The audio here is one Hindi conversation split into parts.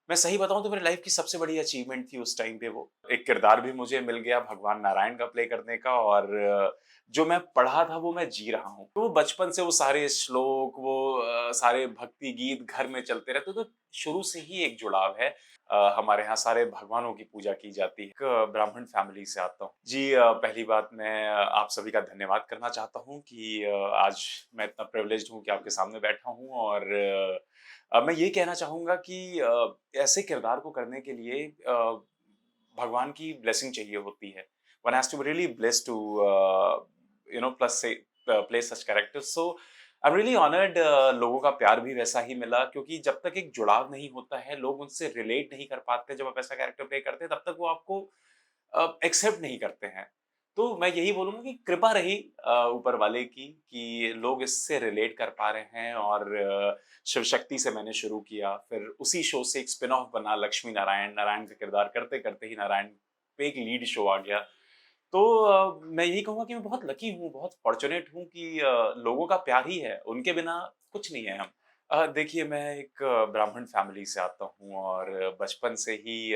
मैं सही बताऊँ तो मेरी लाइफ की सबसे बड़ी अचीवमेंट थी उस टाइम पे वो। एक किरदार भी मुझे मिल गया भगवान नारायण का प्ले करने का और जो मैं पढ़ा था वो मैं जी रहा हूँ। तो बचपन से वो सारे श्लोक वो सारे भक्ति गीत घर में चलते रहते तो शुरू से ही एक जुड़ाव है। हमारे यहाँ सारे भगवानों की पूजा की जाती है। एक ब्राह्मण फैमिली से आता हूँ। जी पहली बात मैं आप सभी का धन्यवाद करना चाहता हूँ कि आज मैं इतना प्रिविलेज्ड हूँ कि आपके सामने बैठा हूँ और मैं ये कहना चाहूँगा कि ऐसे किरदार को करने के लिए भगवान की ब्लेसिंग चाहिए होती है। One has to be really blessed to plus say play such characters. So I'm really honored लोगों का प्यार भी वैसा ही मिला क्योंकि जब तक एक जुड़ाव नहीं होता है, लोग उनसे रिलेट नहीं कर पाते जब आप ऐसा कैरेक्टर प्ले करते हैं, तब तक वो आपको एक्सेप्ट नहीं करते हैं। तो मैं यही बोलूँगा कि कृपा रही ऊपर वाले की कि लोग इससे रिलेट कर पा रहे हैं और शिव शक्ति से मैंने शुरू किया, फिर उसी शो से एक स्पिन ऑफ बना लक्ष्मी नारायण, नारायण का किरदार करते-करते ही नारायण पे एक लीड शो आ गया। तो मैं यही कहूँगा कि मैं बहुत लकी हूँ, बहुत फॉर्च्यूनेट हूँ कि लोगों का प्यार ही है, उनके बिना कुछ नहीं है हम। देखिए मैं एक ब्राह्मण फैमिली से आता हूँ और बचपन से ही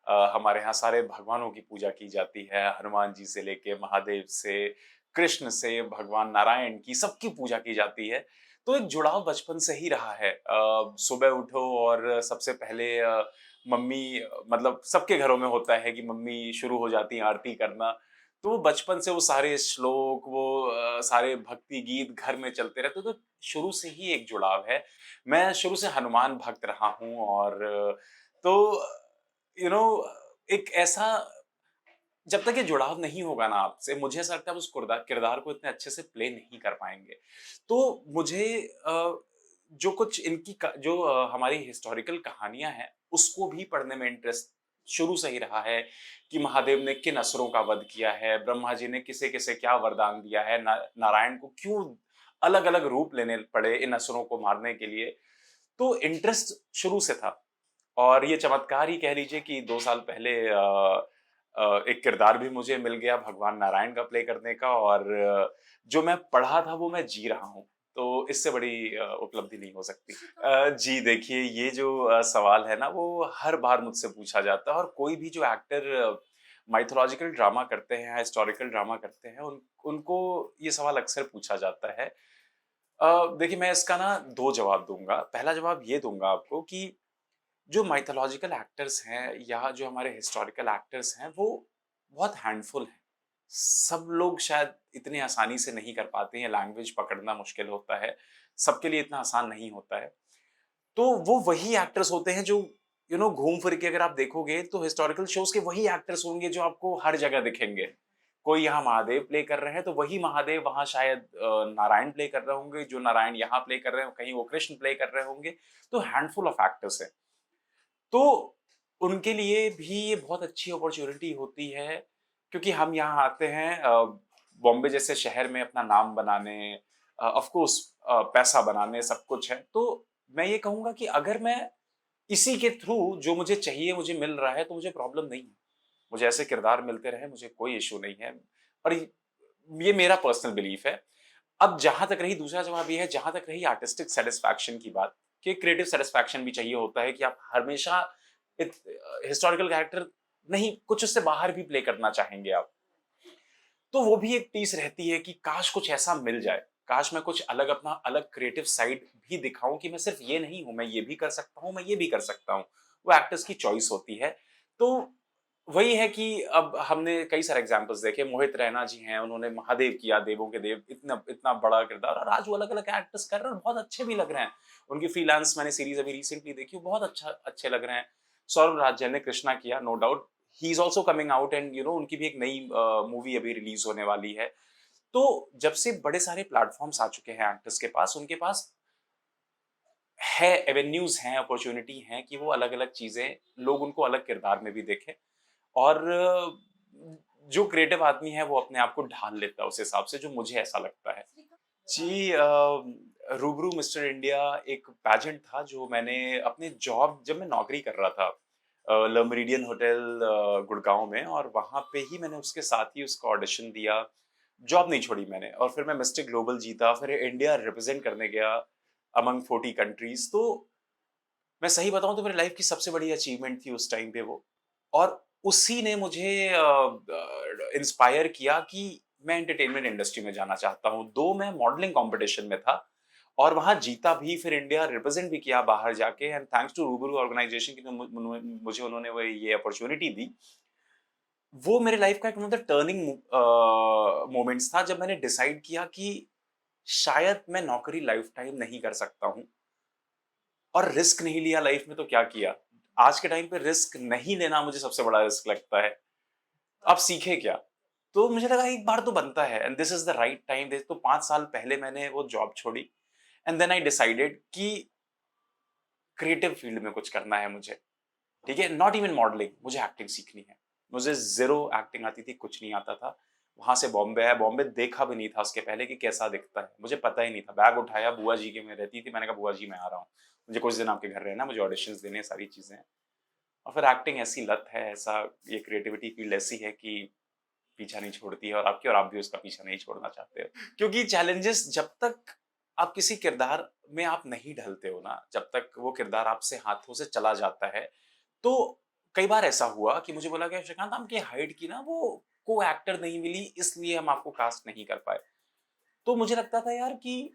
हमारे यहाँ सारे भगवानों की पूजा की जाती है, हनुमान जी से लेके महादेव से, कृष्ण से, भगवान नारायण की, सबकी पूजा की जाती है। तो एक जुड़ाव बचपन से ही रहा है। सुबह उठो और सबसे पहले मम्मी मतलब सबके घरों में होता है कि मम्मी शुरू हो जाती हैं आरती करना। तो वो बचपन से वो सारे श्लोक, वो सारे भक्ति गीत घर में चलते रहते, तो शुरू से ही एक जुड़ाव है। मैं शुरू से हनुमान भक्त रहा हूँ और तो यू नो एक ऐसा जब तक ये जुड़ाव नहीं होगा ना आपसे, मुझे ऐसा लगता है आप उस किरदार को इतने अच्छे से प्ले नहीं कर पाएँगे। तो मुझे जो कुछ इनकी जो हमारी हिस्टोरिकल कहानियाँ हैं, उसको भी पढ़ने में इंटरेस्ट शुरू से ही रहा है कि महादेव ने किन असुरों का वध किया है, ब्रह्मा जी ने किसे-किसे क्या वरदान दिया है, नारायण को क्यों अलग-अलग रूप लेने पड़े इन असुरों को मारने के लिए। तो इंटरेस्ट शुरू से था। और ये चमत्कार ही कह लीजिए कि 2 साल पहले एक किरदार भी मुझे मिल गया भगवान नारायण का प्ले करने का और जो मैं पढ़ा था वो मैं जी रहा हूँ। तो इससे बड़ी उपलब्धि नहीं हो सकती। जी देखिए ये जो सवाल है ना वो हर बार मुझसे पूछा जाता है और कोई भी जो एक्टर माइथोलॉजिकल ड्रामा करते हैं, हिस्टोरिकल ड्रामा करते हैं उनको ये सवाल अक्सर पूछा जाता है। देखिए मैं इसका ना 2 जवाब दूँगा। पहला जवाब ये दूँगा आपको कि जो माइथोलॉजिकल एक्टर्स हैं या जो हमारे हिस्टोरिकल एक्टर्स हैं वो बहुत हैंडफुल हैं। सब लोग शायद इतनी आसानी से नहीं कर पाते हैं, लैंग्वेज पकड़ना मुश्किल होता है, सबके लिए इतना आसान नहीं होता है। तो वो वही एक्टर्स होते हैं जो घूम फिर के अगर आप देखोगे तो हिस्टोरिकल शोज़ के वही एक्टर्स होंगे जो आपको हर जगह दिखेंगे। कोई यहाँ महादेव प्ले कर रहे हैं तो वही महादेव वहाँ शायद नारायण प्ले कर रहे होंगे, जो नारायण यहाँ प्ले कर रहे हैं, कहीं वो कृष्ण प्ले कर रहे होंगे। तो हैंडफुल ऑफ एक्टर्स हैं। तो उनके लिए भी ये बहुत अच्छी अपॉर्च्युनिटी होती है क्योंकि हम यहाँ आते हैं बॉम्बे जैसे शहर में अपना नाम बनाने ऑफ कोर्स पैसा बनाने सब कुछ है। तो मैं ये कहूँगा कि अगर मैं इसी के थ्रू जो मुझे चाहिए मुझे मिल रहा है तो मुझे प्रॉब्लम नहीं है। मुझे ऐसे किरदार मिलते रहे मुझे कोई इश्यू नहीं है और ये मेरा पर्सनल बिलीफ है। अब जहाँ तक रही दूसरा जवाब ये है जहाँ तक रही आर्टिस्टिक सैटिस्फैक्शन की बात, कि क्रिएटिव सैटिस्फैक्शन भी चाहिए होता है कि आप हमेशा इत हिस्टोरिकल कैरेक्टर नहीं, कुछ उससे बाहर भी प्ले करना चाहेंगे आप। तो वो भी एक टीस रहती है कि काश कुछ ऐसा मिल जाए, काश मैं कुछ अलग अपना अलग क्रिएटिव साइड भी दिखाऊँ कि मैं सिर्फ़ ये नहीं हूँ, मैं ये भी कर सकता हूँ, मैं ये भी कर सकता हूँ। वो एक्टर्स की चॉइस होती है। तो वही है कि अब हमने कई सारे एग्ज़ाम्पल्स देखे, मोहित रैना जी हैं, उन्होंने महादेव किया, देवों के देव, इतना इतना बड़ा किरदार और आज वो अलग-अलग एक्टर्स कर रहे हैं और बहुत अच्छे भी लग रहे हैं। उनकी फ्रीलांस मैंने सीरीज़ अभी रिसेंटली देखी, वो बहुत अच्छे लग रहे हैं। सौरभ राज्य ने कृष्णा किया, no doubt, he is also coming out and उनकी भी एक नई मूवी अभी रिलीज़ होने वाली है। तो जब से बड़े सारे प्लेटफ़ॉर्म्स आ चुके हैं एक्टर्स के पास, उनके पास है एवेन्यूज़ हैं, अपॉर्च्युनिटी हैं कि वो अलग-अलग चीज़ें लोग उनको अलग किरदार में भी देखें और जो क्रिएटिव आदमी है वो अपने आप को ढाल लेता है उस हिसाब से, जो मुझे ऐसा लगता है। जी रूबरू मिस्टर इंडिया एक पैजेंट था जो मैंने अपने जॉब जब मैं नौकरी कर रहा था ल मेरिडियन होटल गुड़गाँव में और वहाँ पे ही मैंने उसके साथ ही उसका ऑडिशन दिया। जॉब नहीं छोड़ी मैंने और फिर मैं मिस्टर ग्लोबल जीता, फिर इंडिया रिप्रेज़ेंट करने गया अमंग 40 कंट्रीज़। तो मैं सही बताऊँ तो मेरी लाइफ़ की सबसे बड़ी अचीवमेंट थी उस टाइम पे वो। और उसी ने मुझे इंस्पायर किया कि मैं एंटरटेनमेंट इंडस्ट्री में जाना चाहता हूँ। दो मैं मॉडलिंग कॉम्पिटिशन में था और वहाँ जीता भी, फिर इंडिया रिप्रेज़ेंट भी किया बाहर जाके एंड थैंक्स टू रूबरू ऑर्गनाइज़ेशन कि मुझे उन्होंने वो ये अपॉर्च्युनिटी दी। वो मेरे लाइफ़ का एक मतलब टर्निंग मोमेंट्स था जब मैंने डिसाइड किया कि शायद मैं नौकरी लाइफ़ टाइम नहीं कर सकता हूँ और रिस्क नहीं लिया लाइफ़ में तो क्या किया? आज के टाइम पे रिस्क नहीं लेना मुझे सबसे बड़ा रिस्क लगता है। अब सीखे क्या? तो मुझे लगा एक बार तो बनता है and this is the right time. तो 5 साल पहले मैंने वो जॉब छोड़ी एंड देन आई डिसाइडेड कि क्रिएटिव फील्ड में कुछ करना है मुझे, ठीक है? नॉट इवन मॉडलिंग, मुझे एक्टिंग सीखनी है। मुझे ज़ीरो एक्टिंग आती थी, कुछ नहीं आता था। वहाँ से बॉम्बे आया, बॉम्बे देखा भी नहीं था उसके पहले कि कैसा दिखता है, मुझे पता ही नहीं था। बैग उठाया, बुआ जी के में रहती थी, मैंने कहा बुआ जी मैं आ रहा हूँ, मुझे कुछ दिन आपके घर रहना, मुझे ऑडिशंस देने हैं, सारी चीज़ें हैं। और फिर एक्टिंग ऐसी लत है, ऐसा ये क्रिएटिविटी फील्ड ऐसी है कि पीछा नहीं छोड़ती है और आपकी और आप भी उसका पीछा नहीं छोड़ना चाहते हो। क्योंकि चैलेंजेस जब तक आप किसी किरदार में आप नहीं ढलते हो ना, जब तक वो किरदार आपसे हाथों से चला जाता है, तो कई बार ऐसा हुआ कि मुझे बोला गया श्रीकांत आपकी हाइट की ना वो को एक्टर नहीं मिली इसलिए हम आपको कास्ट नहीं कर पाए। तो मुझे लगता था यार कि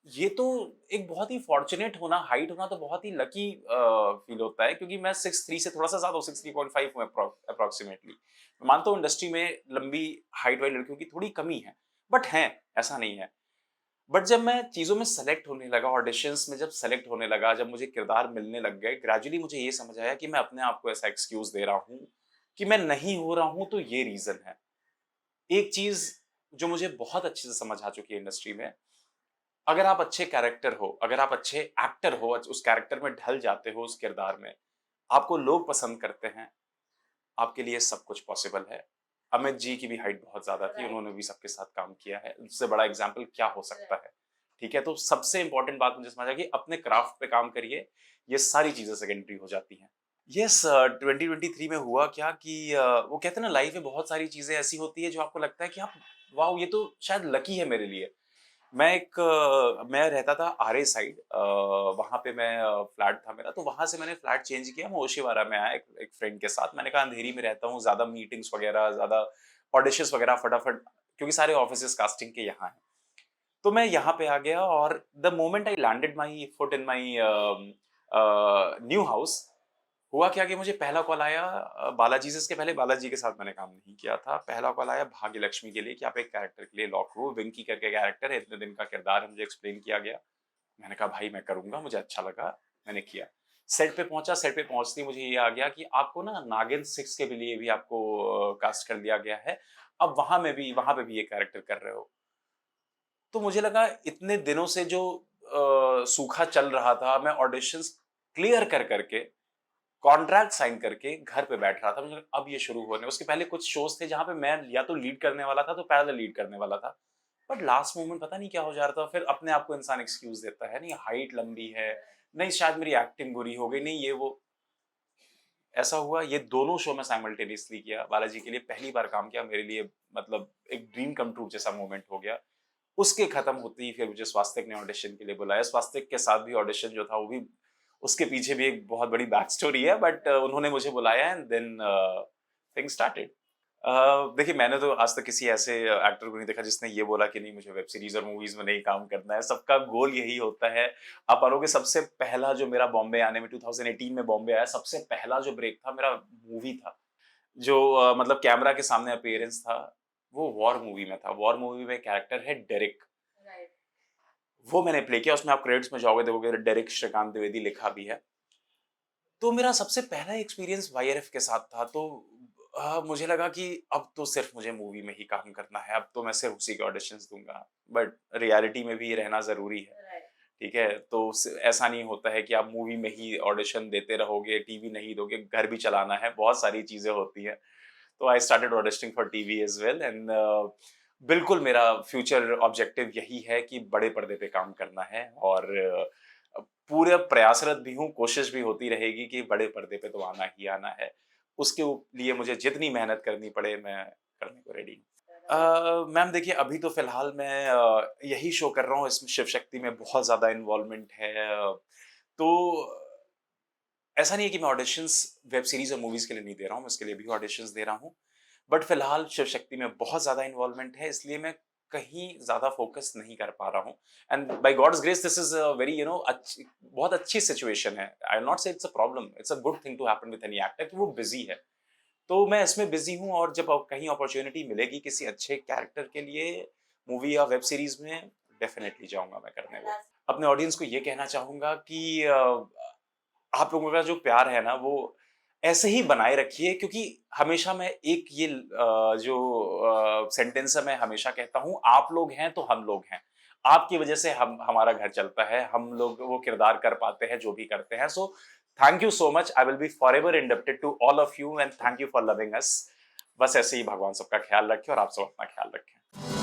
ये तो एक बहुत ही फॉर्च्यूनेट होना, हाइट होना तो बहुत ही लकी फील होता है क्योंकि मैं 6'3" से थोड़ा-सा ज़्यादा हूँ, 6'3.5" हूँ अप्रॉक्सिमेटली। मैं मानता हूँ इंडस्ट्री में लंबी हाइट वाली लड़कियों की थोड़ी कमी है, बट हैं, ऐसा नहीं है। बट जब मैं चीज़ों में सेलेक्ट होने लगा, ऑडिशंस में जब सेलेक्ट होने लगा, जब मुझे किरदार मिलने लग गए, ग्रेजुअली मुझे ये समझ आया कि मैं अपने आप को ऐसा एक्सक्यूज़ दे रहा हूँ कि मैं नहीं हो रहा हूँ तो ये रीज़न है। एक चीज़ जो मुझे बहुत अच्छे से समझ आ चुकी है इंडस्ट्री में, अगर आप अच्छे कैरेक्टर हो, अगर आप अच्छे एक्टर हो, उस कैरेक्टर में ढल जाते हो उस किरदार में, आपको लोग पसंद करते हैं, आपके लिए सब कुछ पॉसिबल है। अमित जी की भी हाइट बहुत ज़्यादा थी, उन्होंने भी सबके साथ काम किया है। उससे बड़ा एग्ज़ाम्पल क्या हो सकता है? ठीक है? तो सबसे इम्पोर्टेंट बात मुझे समझ आया कि अपने क्राफ्ट पे काम करिए, ये सारी चीज़ें सेकेंडरी हो जाती हैं। यस 2023 में हुआ क्या कि वो कहते हैं ना लाइफ़ में बहुत सारी चीज़ें ऐसी होती है जो आपको लगता है कि आप वॉव! ये तो शायद लकी है मेरे लिए। मैं रहता था आरए साइड वहाँ पे मैं फ्लैट था मेरा, तो वहाँ से मैंने फ्लैट चेंज किया, मैं ओशीवारा में आया एक फ्रेंड के साथ। मैंने कहा अंधेरी में रहता हूँ, ज़्यादा मीटिंग्स वगैरह, ज़्यादा ऑडिशंस वगैरह फटाफट क्योंकि सारे ऑफिसेज़ कास्टिंग के यहाँ हैं। तो मैं यहाँ पे आ गया और the moment I landed my foot in my new house हुआ क्या कि मुझे पहला कॉल आया बालाजी से। इसके पहले बालाजी के साथ मैंने काम नहीं किया था। पहला कॉल आया भाग्यलक्ष्मी के लिए कि आप एक कैरेक्टर के लिए लॉक हो, विंकी करके कैरेक्टर है, इतने दिन का किरदार है, मुझे एक्सप्लेन किया गया। मैंने कहा भाई मैं करूँगा, मुझे अच्छा लगा, मैंने किया। सेट पे पहुँचा, सेट पे पहुँचते ही मुझे ये आ गया कि आपको ना नागिन 6 के लिए भी आपको कास्ट कर दिया गया है। अब वहाँ पे भी ये कैरेक्टर कर रहे हो। तो मुझे लगा इतने दिनों से जो सूखा चल रहा था, मैं ऑडिशंस क्लियर कर के कॉन्ट्रैक्ट साइन करके घर पे बैठ रहा था। मुझे लगा अब ये शुरू होने उसके पहले कुछ शोज़ थे जहाँ पे मैं या तो लीड करने वाला था, तो पैरेलल लीड करने वाला था। बट लास्ट मोमेंट पता नहीं क्या हो जा रहा था, फिर अपने आप को इंसान एक्सक्यूज़ देता है, नहीं हाइट लंबी है, नहीं शायद मेरी एक्टिंग बुरी हो गई, नहीं ये वो। ऐसा हुआ ये दोनों शो मैं साइमल्टेनियसली किया। बालाजी के लिए पहली बार काम किया, मेरे लिए मतलब एक ड्रीम कम ट्रू जैसा मोमेंट हो गया। उसके खत्म होते ही फिर मुझे स्वास्तिक ने ऑडिशन के लिए बुलाया। स्वास्तिक के साथ भी ऑडिशन जो था वो भी उसके पीछे भी एक बहुत बड़ी बैक स्टोरी है बट उन्होंने मुझे बुलाया एंड देन थिंग्स स्टार्टेड। देखिए मैंने तो आज तक किसी ऐसे एक्टर को नहीं देखा जिसने ये बोला कि नहीं मुझे वेब सीरीज और मूवीज में नहीं काम करना है। सबका गोल यही होता है। आप मानोगे सबसे पहला जो मेरा बॉम्बे आने में 2018 में बॉम्बे आया, सबसे पहला जो ब्रेक था मेरा मूवी था। जो मतलब कैमरा के सामने अपीयरेंस था, वो वॉर मूवी में था। वॉर मूवी में कैरेक्टर है डेरिक। वो मैंने प्ले किया। उसमें आप क्रेडिट्स में जाओगे देखोगे डेरिक श्रीकांत द्विवेदी लिखा भी है। तो मेरा सबसे पहला एक्सपीरियंस वाईआरएफ के साथ था। तो मुझे लगा कि अब तो सिर्फ मुझे मूवी में ही काम करना है, अब तो मैं सिर्फ उसी के ऑडिशंस दूँगा। बट रियलिटी में भी रहना ज़रूरी है, ठीक है? तो ऐसा नहीं होता है कि आप मूवी में ही ऑडिशन देते रहोगे, टीवी नहीं दोगे, घर भी चलाना है, बहुत सारी चीज़ें होती हैं। तो I started auditioning for TV as well and बिल्कुल मेरा फ्यूचर ऑब्जेक्टिव यही है कि बड़े पर्दे पे काम करना है और पूरे प्रयासरत भी हूँ, कोशिश भी होती रहेगी कि बड़े पर्दे पे तो आना ही आना है। उसके लिए मुझे जितनी मेहनत करनी पड़े मैं करने को रेडी हूँ। मैम देखिए अभी तो फ़िलहाल मैं यही शो कर रहा हूँ, इसमें शिव शक्ति में बहुत ज़्यादा इन्वॉल्वमेंट है। तो ऐसा नहीं है कि मैं ऑडिशंस वेब सीरीज और मूवीज के लिए नहीं दे रहा हूँ, मैं उसके लिए भी ऑडिशंस दे रहा हूँ। बट फिलहाल शिव शक्ति में बहुत ज्यादा इन्वॉल्वमेंट है, इसलिए मैं कहीं ज्यादा फोकस नहीं कर पा रहा हूँ। And by God's grace this is a very अच्छी, बहुत अच्छी सिचुएशन है। I will not say it's a problem, it's a good thing to happen with any actor कि वो बिजी है। तो मैं इसमें बिजी हूँ, और जब कहीं अपॉर्चुनिटी मिलेगी किसी अच्छे कैरेक्टर के लिए मूवी या वेब सीरीज में, डेफिनेटली जाऊंगा मैं करने वो। अपने ऑडियंस को ये कहना चाहूंगा कि आप लोगों का जो प्यार है ना, वो ऐसे ही बनाए रखिए, क्योंकि हमेशा मैं एक ये जो सेंटेंस है मैं हमेशा कहता हूँ, आप लोग हैं तो हम लोग हैं। आपकी वजह से हम हमारा घर चलता है, हम लोग वो किरदार कर पाते हैं जो भी करते हैं। So thank you so much, I will be forever indebted to all of you, and thank you for loving us. बस ऐसे ही भगवान सबका ख्याल रखे और आप सब अपना ख्याल रखें।